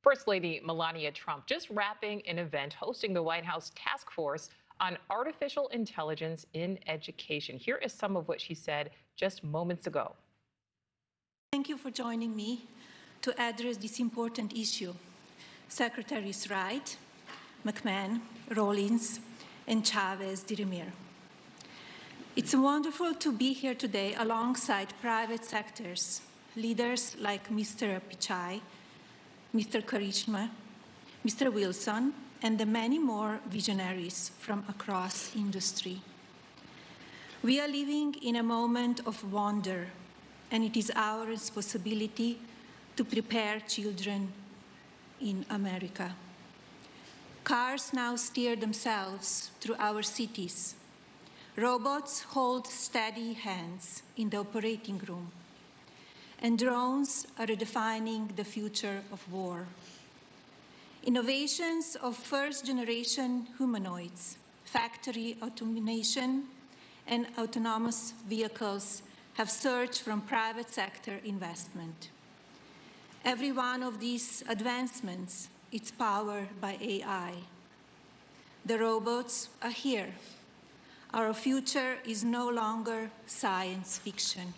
First Lady Melania Trump just wrapping an event hosting the White House task force on artificial intelligence in education. Here is some of what she said just moments ago. Thank you for joining me to address this important issue. Secretaries Wright, McMahon, Rollins, and Chavez Dirimir. It's wonderful to be here today alongside private sectors, leaders like Mr. Pichai, Mr. Karishma, Mr. Wilson, and the many more visionaries from across industry. We are living in a moment of wonder, and it is our responsibility to prepare children in America. Cars now steer themselves through our cities. Robots hold steady hands in the operating room. And drones are redefining the future of war. Innovations of first-generation humanoids, factory automation, and autonomous vehicles have surged from private sector investment. Every one of these advancements is powered by AI. The robots are here. Our future is no longer science fiction.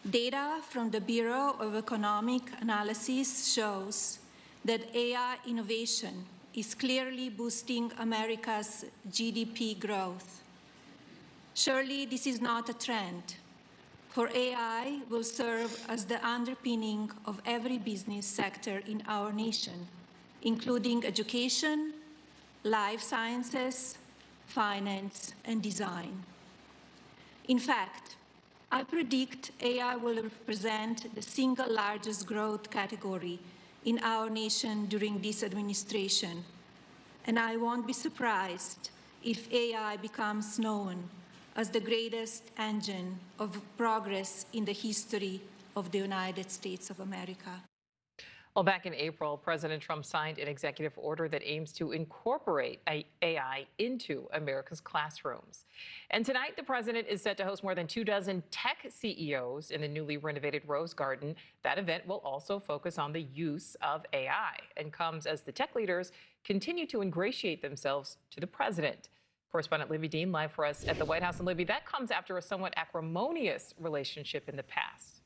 Data from the Bureau of Economic Analysis shows that AI innovation is clearly boosting America's GDP growth. Surely this is not a trend, for AI will serve as the underpinning of every business sector in our nation, including education, life sciences, finance, and design. In fact, I predict AI will represent the single largest growth category in our nation during this administration, and I won't be surprised if AI becomes known as the greatest engine of progress in the history of the United States of America. Well, back in April, President Trump signed an executive order that aims to incorporate AI into America's classrooms. And tonight, the president is set to host more than 24 tech CEOs in the newly renovated Rose Garden. That event will also focus on the use of AI and comes as the tech leaders continue to ingratiate themselves to the president. Correspondent Libby Dean live for us at the White House. And Libby, that comes after a somewhat acrimonious relationship in the past.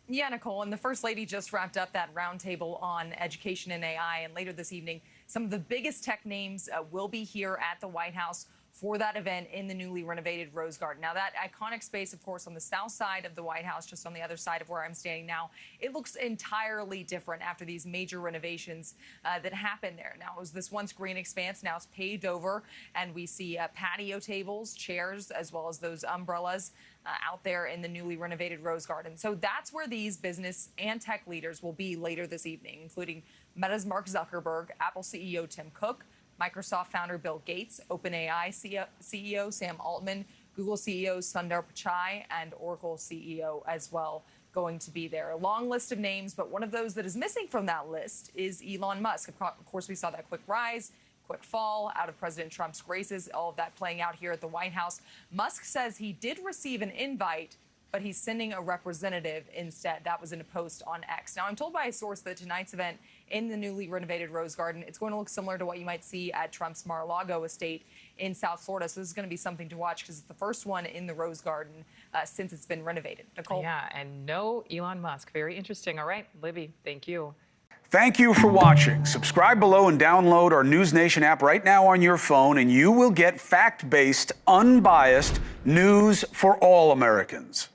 Yeah, Nicole, and the First Lady just wrapped up that roundtable on education and AI. And later this evening, some of the biggest tech names will be here at the White House for that event in the newly renovated Rose Garden. Now, that iconic space, of course, on the south side of the White House, just on the other side of where I'm standing now, it looks entirely different after these major renovations that happened there. Now, it was this once green expanse. Now it's paved over, and we see patio tables, chairs, as well as those umbrellas out there in the newly renovated Rose Garden. So that's where these business and tech leaders will be later this evening, including Meta's Mark Zuckerberg, Apple CEO Tim Cook, Microsoft founder Bill Gates, OpenAI CEO Sam Altman, Google CEO Sundar Pichai, and Oracle CEO as well going to be there. A long list of names, but one of those that is missing from that list is Elon Musk. Of course, we saw that quick rise, quick fall out of President Trump's graces, all of that playing out here at the White House. Musk says he did receive an invite, but he's sending a representative instead. That was in a post on X. Now, I'm told by a source that tonight's event in the newly renovated Rose Garden, it's going to look similar to what you might see at Trump's Mar-a-Lago estate in South Florida. So this is going to be something to watch because it's the first one in the Rose Garden since it's been renovated. Nicole? Yeah, and no Elon Musk. Very interesting. All right, Libby, thank you. Thank you for watching. Subscribe below and download our NewsNation app right now on your phone, and you will get fact-based, unbiased news for all Americans.